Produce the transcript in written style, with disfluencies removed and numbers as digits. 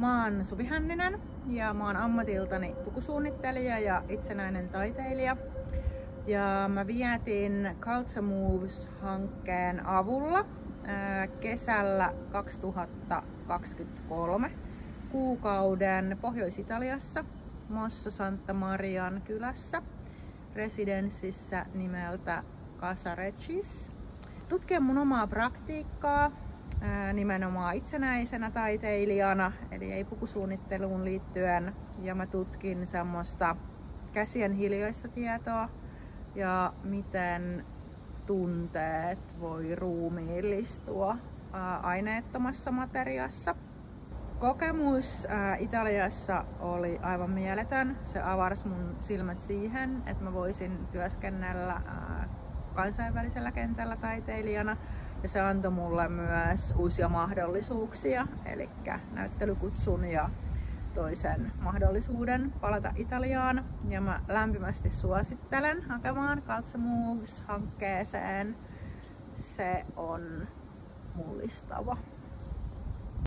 Mä oon Suvi Hänninen ja mä oon ammatiltani pukusuunnittelija ja itsenäinen taiteilija. Ja mä vietin Culture Moves-hankkeen avulla kesällä 2023 kuukauden Pohjois-Italiassa Mosso Santa Marian kylässä residenssissä nimeltä Casa Regis. Tutkin mun omaa praktiikkaa nimenomaan itsenäisenä taiteilijana, eli ei pukusuunnitteluun liittyen, ja mä tutkin semmoista käsien hiljaista tietoa ja miten tunteet voi ruumiillistua aineettomassa materiassa. Kokemus Italiassa oli aivan mieletön. Se avarsi mun silmät siihen, että mä voisin työskennellä kansainvälisellä kentällä taiteilijana. Ja se antoi mulle myös uusia mahdollisuuksia, eli näyttelykutsun ja toisen mahdollisuuden palata Italiaan. Ja mä lämpimästi suosittelen hakemaan Culture Moves-hankkeeseen. Se on mullistava.